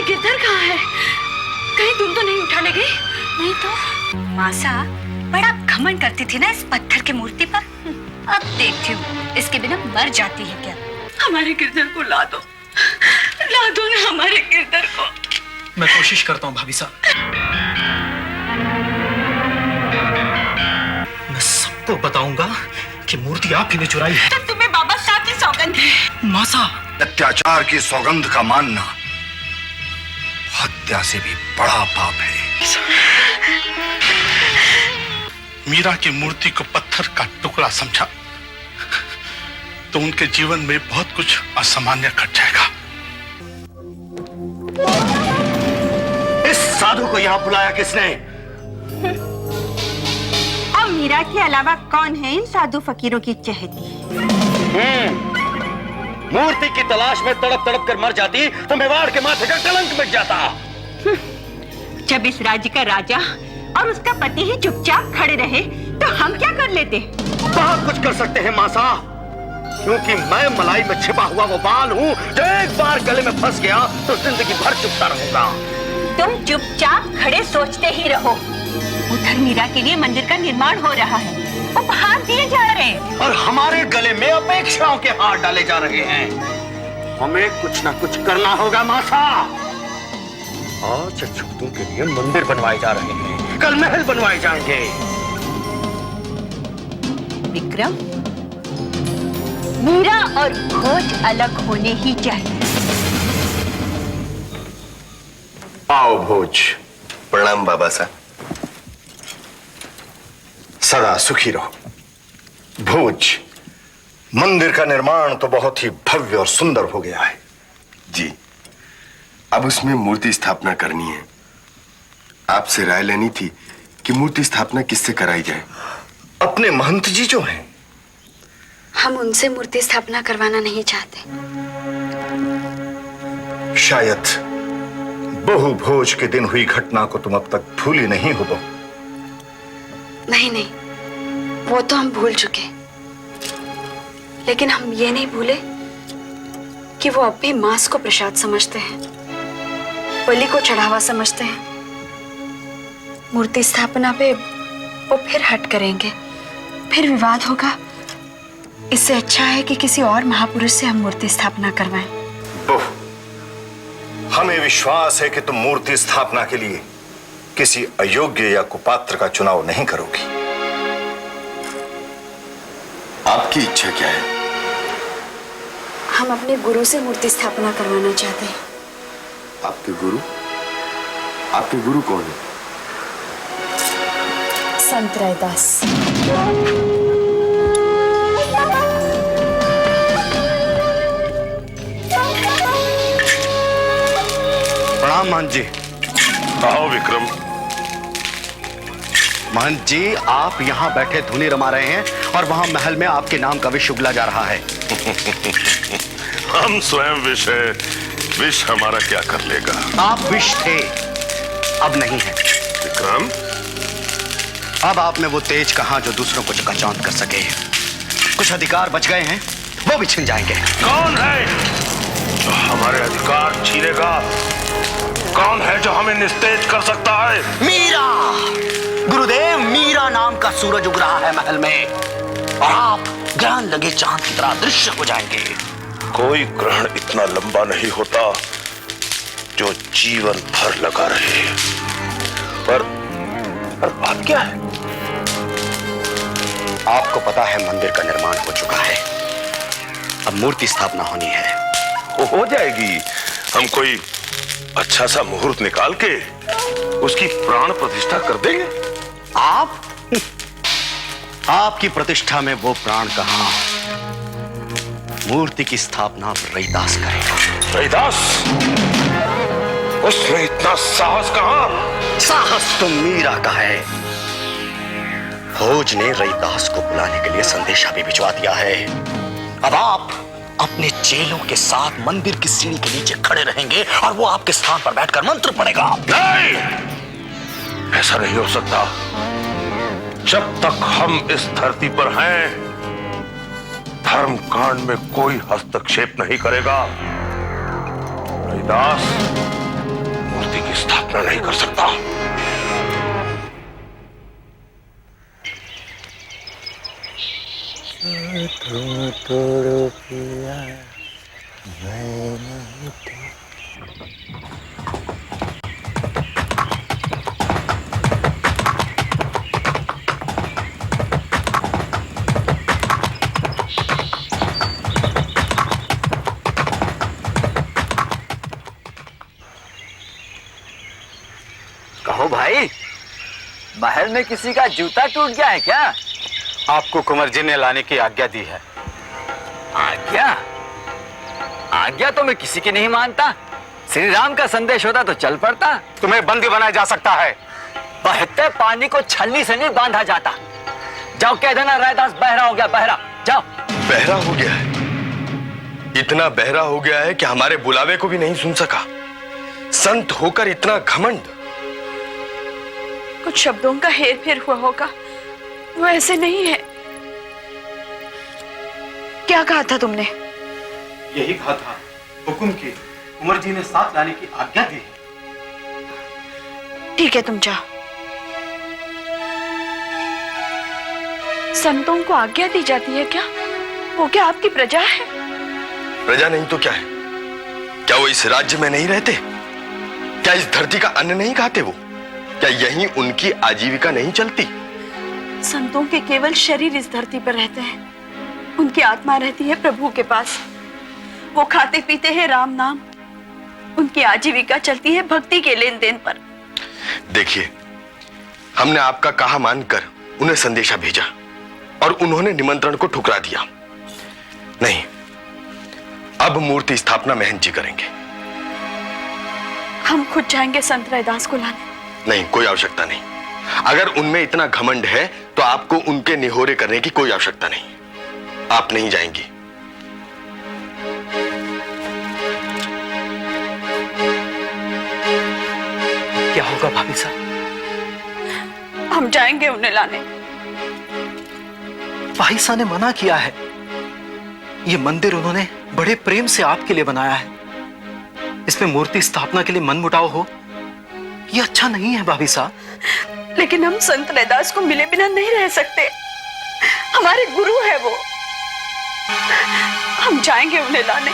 गिरधर कहाँ है? कहीं तुम तो नहीं उठा ले गई? नहीं तो मासा बड़ा घमंड करती थी ना इस पत्थर की मूर्ति पर। अब देखती हूँ इसके बिना मर जाती है क्या। हमारे गिरधर को ला दो ना हमारे गिरधर को। मैं कोशिश करता हूँ भाभी साहब। मैं सबको बताऊंगा कि मूर्ति आप ही ने चुराई है। तो तुम्हें बाबा साहब की सौगंध है। मासा, अत्याचार की सौगंध का मानना हत्या से भी बड़ा पाप है। मीरा की मूर्ति को पत्थर का टुकड़ा समझा तो उनके जीवन में बहुत कुछ असामान्य घट जाएगा। इस साधु को यहाँ बुलाया किसने? अब मीरा के अलावा कौन है इन साधु फकीरों की चहेती? मूर्ति की तलाश में तड़प तड़प कर मर जाती तो मेवाड़ के माथे का कलंक मिट जाता। जब इस राज्य का राजा और उसका पति ही चुपचाप खड़े रहे तो हम क्या कर लेते? बहुत कुछ कर सकते हैं मासा, क्योंकि मैं मलाई में छिपा हुआ वो बाल हूँ जो एक बार गले में फंस गया तो जिंदगी भर चुपता रहूंगा। तुम चुपचाप खड़े सोचते ही रहो। उधर मीरा के लिए मंदिर का निर्माण हो रहा है, उपहार दिए जा रहे हैं और हमारे गले में अपेक्षाओं के हार डाले जा रहे हैं। हमें कुछ ना कुछ करना होगा मासा। आज छूतों के लिए मंदिर बनवाए जा रहे हैं, कल महल बनवाए जाएंगे। विक्रम, मीरा और भोज अलग होने ही चाहिए। आओ भोज। प्रणाम बाबा साहब। सदा सुखी रहो। भोज, मंदिर का निर्माण तो बहुत ही भव्य और सुंदर हो गया है। जी, अब उसमें मूर्ति स्थापना करनी है। आपसे राय लेनी थी कि मूर्ति स्थापना किससे कराई जाए। अपने महंत जी जो हैं, हम उनसे मूर्ति स्थापना करवाना नहीं चाहते। शायद बहु भोज के दिन हुई घटना को तुम अब तक भूली नहीं हो बहू। नहीं, वो तो हम भूल चुके, लेकिन हम ये नहीं भूले कि वो अब भी मांस को प्रसाद समझते हैं, बलि को चढ़ावा समझते हैं। मूर्ति स्थापना पे वो फिर हट करेंगे, फिर विवाद होगा। इससे अच्छा है कि किसी और महापुरुष से हम मूर्ति स्थापना करवाएं। बहू, हमें विश्वास है कि तुम मूर्ति स्थापना के लिए किसी अयोग्य या कुपात्र का चुनाव नहीं करोगी। आपकी इच्छा क्या है? हम अपने गुरु से मूर्ति स्थापना करवाना चाहते हैं। आपके गुरु? आपके गुरु कौन है? संत रैदास। प्रणाम महंत जी। आओ विक्रम। महंत जी, आप यहाँ बैठे धुनी रमा रहे हैं और वहाँ महल में आपके नाम का विष उगला जा रहा है। हम स्वयं विष है, विष हमारा क्या कर लेगा? आप विष थे, अब नहीं है। विक्रम, अब आप में वो तेज कहाँ जो दूसरों को चकाचौंध कर सके। कुछ अधिकार बच गए हैं, वो भी छिन जाएंगे। कौन है जो हमारे अधिकार छीनेगा? कौन है जो हमें निस्तेज कर सकता है? मीरा! गुरुदेव, मीरा नाम का सूरज उग रहा है महल में और आप ग्रहण लगे चांद की तरह दृश्य हो जाएंगे। कोई ग्रहण इतना लंबा नहीं होता जो जीवन भर लगा रहे। पर बात क्या है? आपको पता है मंदिर का निर्माण हो चुका है, अब मूर्ति स्थापना होनी है। वो हो जाएगी। हम कोई अच्छा सा मुहूर्त निकाल के उसकी प्राण प्रतिष्ठा कर देंगे। आप? आपकी प्रतिष्ठा में वो प्राण कहां? मूर्ति की स्थापना रैदास करेगा। रैदास? उसमें इतना साहस कहां? साहस तो मीरा का है। भोज ने रैदास को बुलाने के लिए संदेशा भी भिजवा दिया है। अब आप अपने चेलों के साथ मंदिर की सीढ़ी के नीचे खड़े रहेंगे और वो आपके स्थान पर बैठकर मंत्र पढ़ेगा। नहीं, ऐसा नहीं हो सकता। जब तक हम इस धरती पर हैं, धर्म कांड में कोई हस्तक्षेप नहीं करेगा। रैदास, स्थापना नहीं कर सकता। कहो भाई, महल में किसी का जूता टूट गया है क्या? आपको कुंवर जी ने लाने की आज्ञा दी है। आज्ञा? आज्ञा तो मैं किसी की नहीं मानता। श्री राम का संदेश होता तो चल पड़ता। तुम्हें बंदी बनाया जा सकता है। बहते पानी को छलनी से नहीं बांधा जाता। जाओ कह देना रायदास बहरा हो गया, बहरा। जाओ। बहरा हो गया है? इतना बहरा हो गया है कि हमारे बुलावे को भी नहीं सुन सका। संत होकर इतना घमंड। कुछ शब्दों का हेर फेर हुआ होगा, वो ऐसे नहीं है। क्या कहा था तुमने? यही कहा था, हुक्म की कुंवर जी ने साथ लाने की आज्ञा दी है। ठीक है, तुम जाओ। संतों को आज्ञा दी जाती है क्या? वो क्या आपकी प्रजा है? प्रजा नहीं तो क्या है? क्या वो इस राज्य में नहीं रहते? क्या इस धरती का अन्न नहीं खाते वो? क्या यहीं उनकी आजीविका नहीं चलती? संतों के केवल शरीर इस धरती पर रहते हैं, उनकी आत्मा रहती है प्रभु के पास। वो खाते पीते हैं राम नाम, उनकी आजीविका चलती है भक्ति के लेन देन पर। देखिए, हमने आपका कहा मानकर उन्हें संदेशा भेजा और उन्होंने निमंत्रण को ठुकरा दिया। नहीं, अब मूर्ति स्थापना महंत जी करेंगे। हम खुद जाएंगे संत रैदास को लाने। नहीं, कोई आवश्यकता नहीं। अगर उनमें इतना घमंड है तो आपको उनके निहोरे करने की कोई आवश्यकता नहीं। आप नहीं जाएंगी। क्या होगा भाभी साहब? हम जाएंगे उन्हें लाने। भाई साहब ने मना किया है। ये मंदिर उन्होंने बड़े प्रेम से आपके लिए बनाया है। इसमें मूर्ति स्थापना के लिए मनमुटाव हो, ये अच्छा नहीं है भाभी साहब। लेकिन हम संत रैदास को मिले बिना नहीं रह सकते। हमारे गुरु है वो। हम जाएंगे उन्हें लाने।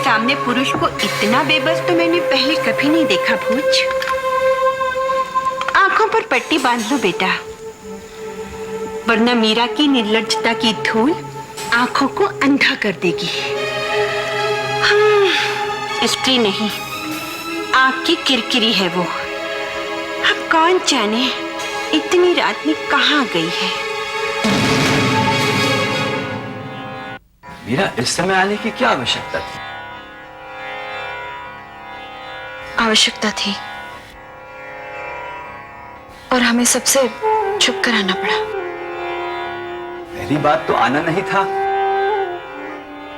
सामने पुरुष को इतना बेबस तो मैंने पहले कभी नहीं देखा। भूज, आंखों पर पट्टी बांध लो बेटा, वरना मीरा की निर्लज्जता की धूल आंखों को अंधा कर देगी। स्त्री नहीं, आंख की किरकिरी है वो। अब कौन जाने इतनी रात में कहाँ गई है। मीरा, इस समय आने की क्या आवश्यकता थी? आवश्यकता थी और हमें सबसे छुप कर आना पड़ा। पहली बात तो आना नहीं था,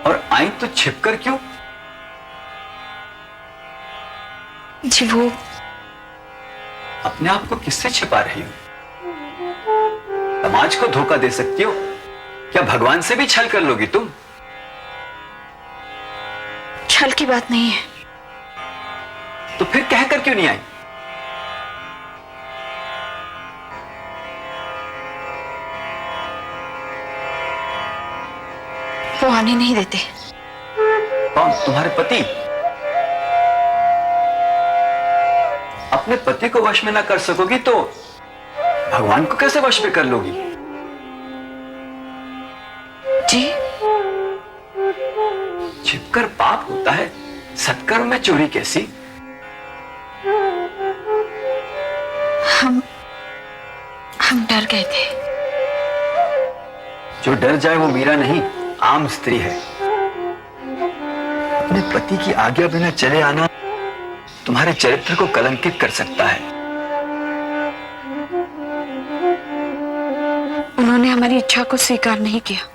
और आई तो छिपकर क्यों? जी वो अपने आप को किससे छिपा रही हो? समाज को धोखा दे सकती हो, क्या भगवान से भी छल कर लोगी तुम? छल की बात नहीं है। तो फिर कहकर क्यों नहीं आई? वो आने नहीं देते। कौन? तुम्हारे पति? अपने पति को वश में ना कर सकोगी तो भगवान को कैसे वश में कर लोगी? जी, छिपकर पाप होता है, सत्कर्म में चोरी कैसी? हम डर गए थे। जो डर जाए वो मीरा नहीं, आम स्त्री है। अपने पति की आज्ञा बिना चले आना तुम्हारे चरित्र को कलंकित कर सकता है। उन्होंने हमारी इच्छा को स्वीकार नहीं किया।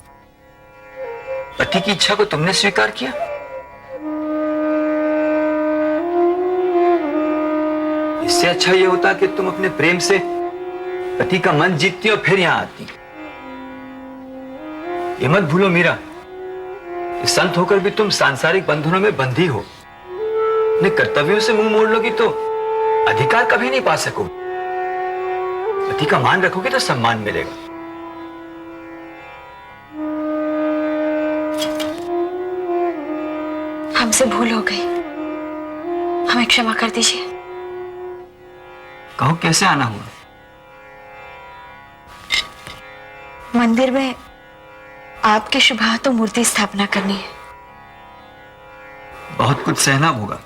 पति की इच्छा को तुमने स्वीकार किया? इससे अच्छा यह होता कि तुम अपने प्रेम से पति का मन जीतती और फिर यहां आती। ये मत भूलो मीरा, संत होकर भी तुम सांसारिक बंधनों में बंधी हो। अपने कर्तव्यों से मुंह मोड़ लोगी तो अधिकार कभी नहीं पा सकोगे। पति का मान रखोगे तो सम्मान मिलेगा। हमसे भूल हो गई, हमें क्षमा कर दीजिए। कहो कैसे आना हुआ? मंदिर में आपके शुभ हाथों मूर्ति स्थापना करनी है। बहुत कुछ सहना होगा।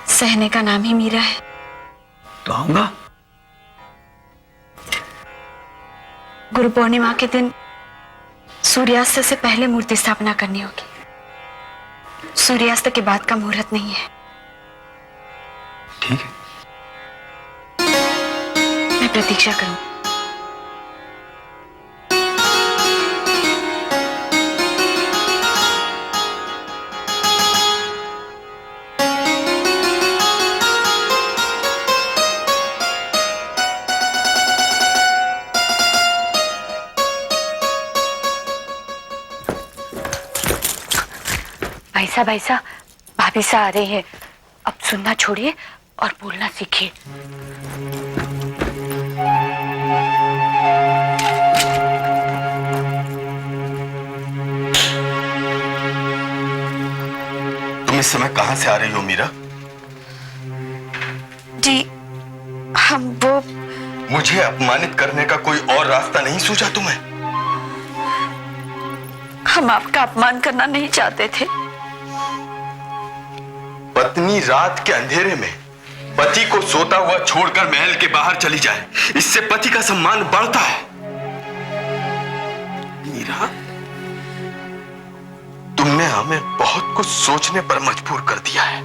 सहने का नाम ही मीरा है। तो आऊंगा। गुरु पूर्णिमा के दिन सूर्यास्त से पहले मूर्ति स्थापना करनी होगी। सूर्यास्त के बाद का मुहूर्त नहीं है। ठीक है। मैं प्रतीक्षा करूं। भाई साहब, भाभी सा आ रही है। अब सुनना छोड़िए और बोलना सीखिए। तुम इस समय कहां से आ रही हो मीरा? जी, हम वो मुझे अपमानित करने का कोई और रास्ता नहीं सूझा तुम्हें? हम आपका अपमान करना नहीं चाहते थे। पत्नी रात के अंधेरे में पति को सोता हुआ छोड़कर महल के बाहर चली जाए, इससे पति का सम्मान बढ़ता है। मीरा, तुमने हमें बहुत कुछ सोचने पर मजबूर कर दिया है।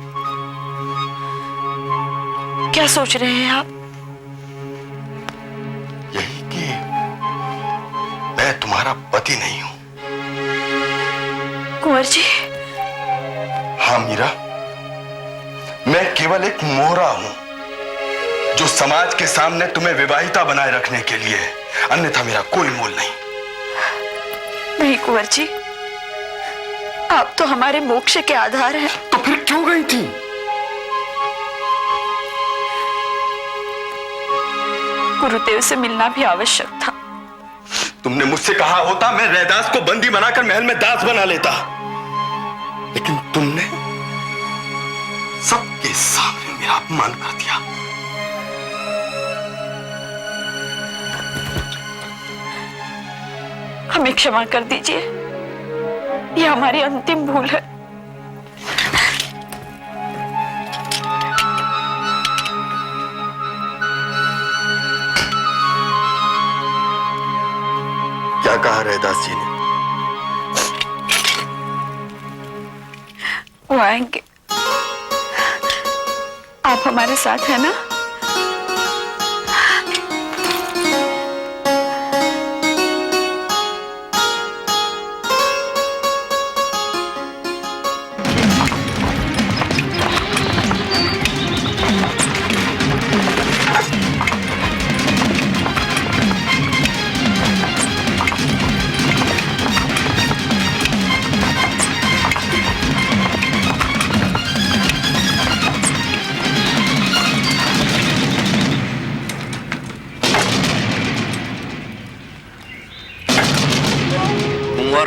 क्या सोच रहे हैं आप? यही कि मैं तुम्हारा पति नहीं हूं। कुंवर जी। हाँ मीरा, मैं केवल एक मोहरा हूं जो समाज के सामने तुम्हें विवाहिता बनाए रखने के लिए है, अन्यथा मेरा कोई मोल नहीं। नहीं कुंवर जी, आप तो हमारे मोक्ष के आधार हैं। तो फिर क्यों गई थी? गुरुदेव से मिलना भी आवश्यक था। तुमने मुझसे कहा होता मैं रैदास को बंदी बनाकर महल में दास बना लेता, लेकिन तुमने सबके सामने मेरा अपमान कर दिया। हमें क्षमा कर दीजिए, यह हमारी अंतिम भूल है। क्या कहा रैदास जी ने? वो आएंगे। आप हमारे साथ हैं ना?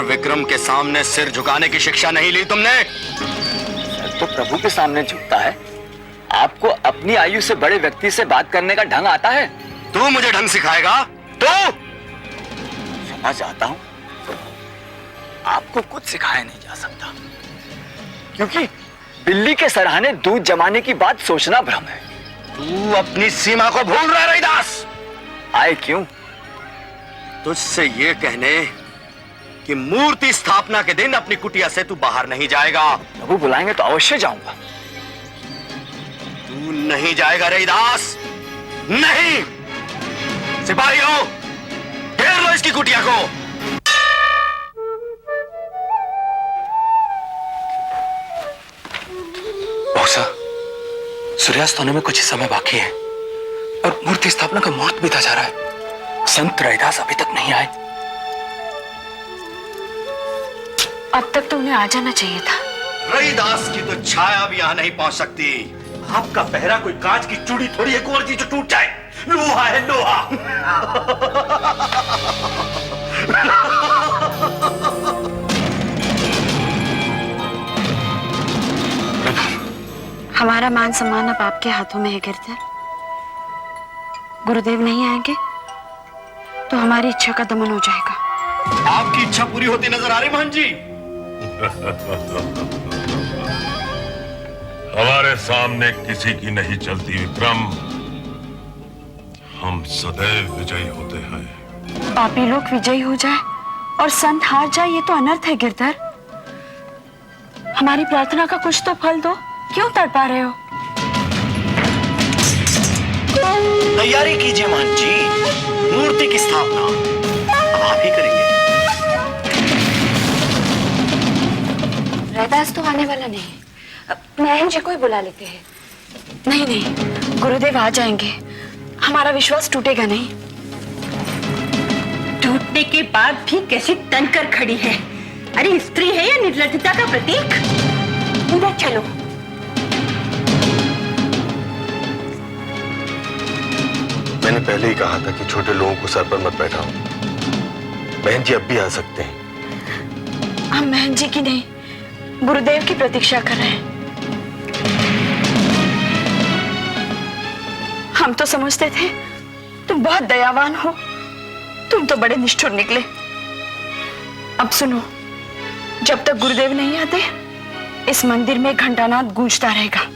विक्रम के सामने सिर झुकाने की शिक्षा नहीं ली तुमने? तो प्रभु के सामने झुकता है। आपको अपनी आयु से बड़े व्यक्ति से बात करने का ढंग आता है? तू मुझे ढंग सिखाएगा? तू? समझ आता हूं, आपको कुछ सिखाया नहीं जा सकता, क्योंकि बिल्ली के सराहने दूध जमाने की बात सोचना भ्रम है। तू अपनी सीमा को भूल रहा है रैदास। आए क्यों? तुझसे ये कहने कि मूर्ति स्थापना के दिन अपनी कुटिया से तू बाहर नहीं जाएगा। प्रभु बुलाएंगे तो अवश्य जाऊंगा। तू नहीं जाएगा रैदास, नहीं। सिपाहियों, घेर लो इसकी कुटिया को। मौसा, सूर्यास्त होने में कुछ ही समय बाकी है और मूर्ति स्थापना का मुहूर्त बीता जा रहा है। संत रैदास अभी तक नहीं आए। अब तक तो उन्हें आ जाना चाहिए था। रैदास की तो छाया भी यहां नहीं पहुंच सकती। आपका पहरा कोई कांच की चूड़ी थोड़ी है कुंवर जी जो टूट जाए। लोहा है लोहा। हमारा मान सम्मान अब आपके हाथों में है गिरधर। गुरुदेव नहीं आएंगे तो हमारी इच्छा का दमन हो जाएगा। आपकी इच्छा पूरी होती नजर आ रही महन जी। हमारे सामने किसी की नहीं चलती विक्रम। हम सदैव विजयी होते हैं। पापी लोग विजयी हो जाए और संत हार जाए, ये तो अनर्थ है गिरधर। हमारी प्रार्थना का कुछ तो फल दो, क्यों तड़पा रहे हो? तैयारी कीजिए महन जी, मूर्ति की स्थापना आप ही करेंगे। रैदास तो आने वाला नहीं, महन जी को ही बुला लेते हैं। नहीं नहीं, गुरुदेव आ जाएंगे, हमारा विश्वास टूटेगा नहीं। टूटने के बाद भी कैसे तनकर खड़ी है। अरे स्त्री है या निर्लज्जता का प्रतीक? उधर चलो। मैंने पहले ही कहा था कि छोटे लोगों को सर पर मत बैठाओ। बहन जी अब भी आ सकते हैं। हम बहन जी की नहीं, गुरुदेव की प्रतीक्षा कर रहे हैं। हम तो समझते थे तुम बहुत दयावान हो, तुम तो बड़े निष्ठुर निकले। अब सुनो, जब तक गुरुदेव नहीं आते इस मंदिर में घंटानाद गूंजता रहेगा।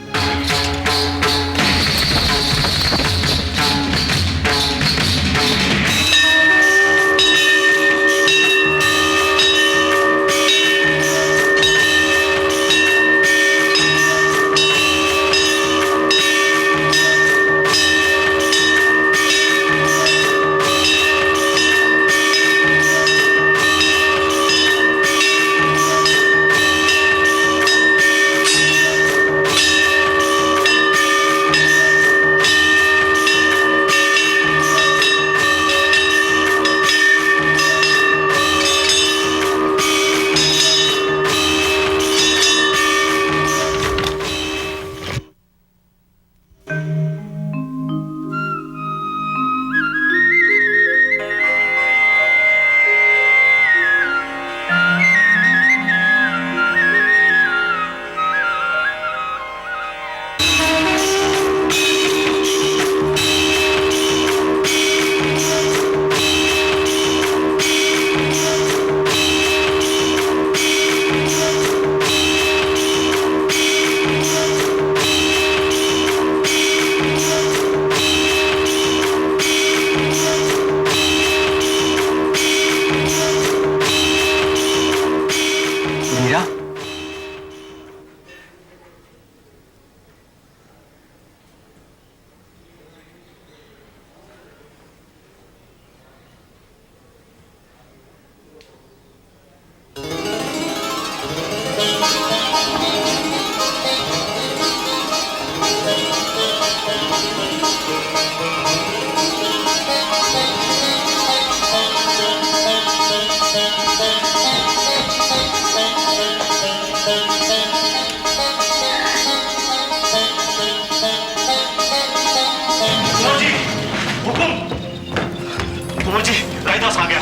कुंवर जी, रैदास आ गया।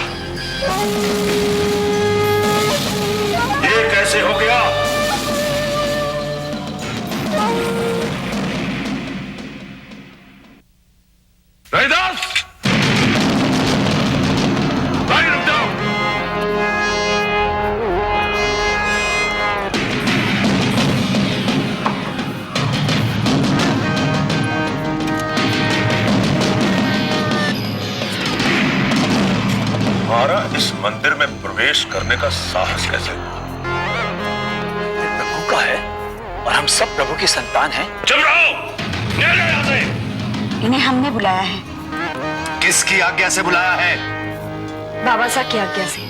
ये कैसे हो गया? प्रवेश करने का साहस कैसे हुआ? प्रभु का है और हम सब प्रभु की संतान हैं। चुप रहो! ले लो यहाँ से! इन्हें हमने बुलाया है। किसकी आज्ञा से बुलाया है? बाबा साहब की आज्ञा से।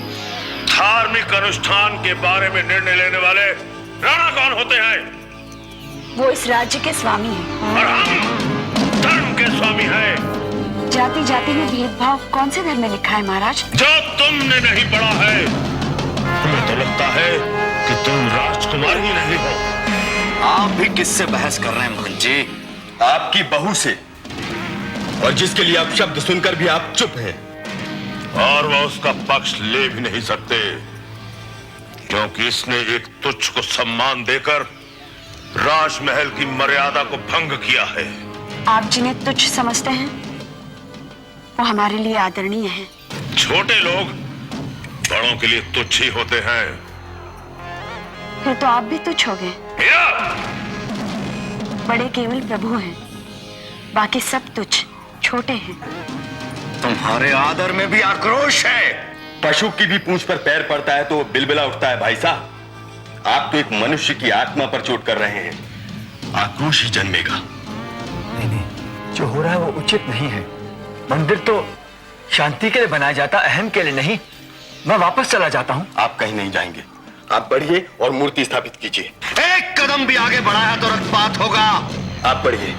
धार्मिक अनुष्ठान के बारे में निर्णय लेने वाले राणा कौन होते हैं? वो इस राज्य के स्वामी हैं। और हम धर्म के स्वामी हैं। जाति जाति में भेदभाव कौन से धर्म में लिखा है महाराज? जो तुमने नहीं पढ़ा है। तुम्हें तो लगता है कि तुम राजकुमार ही नहीं हो। आप भी किससे बहस कर रहे हैं महंत जी? आपकी बहू से, और जिसके लिए आप शब्द सुनकर भी आप चुप हैं। और वह उसका पक्ष ले भी नहीं सकते, क्योंकि इसने एक तुच्छ को सम्मान देकर राजमहल की मर्यादा को भंग किया है। आप जिन्हें तुच्छ समझते हैं वो हमारे लिए आदरणीय हैं। छोटे लोग बड़ों के लिए तुच्छ ही होते हैं। फिर तो आप भी तुच्छ हो गए। या! बड़े केवल प्रभु हैं, बाकी सब तुच्छ छोटे हैं। तुम्हारे आदर में भी आक्रोश है। पशु की भी पूंछ पर पैर पड़ता है तो वो बिलबिला उठता है। भाई साहब, आप तो एक मनुष्य की आत्मा पर चोट कर रहे हैं। आक्रोश ही जन्मेगा। नहीं, जो हो रहा है वो उचित नहीं है। मंदिर तो शांति के लिए बनाया जाता, अहम के लिए नहीं। मैं वापस चला जाता हूँ। आप कहीं नहीं जाएंगे। आप बढ़िए और मूर्ति स्थापित कीजिए। एक कदम भी आगे बढ़ाया तो रक्तपात होगा। आप बढ़िए।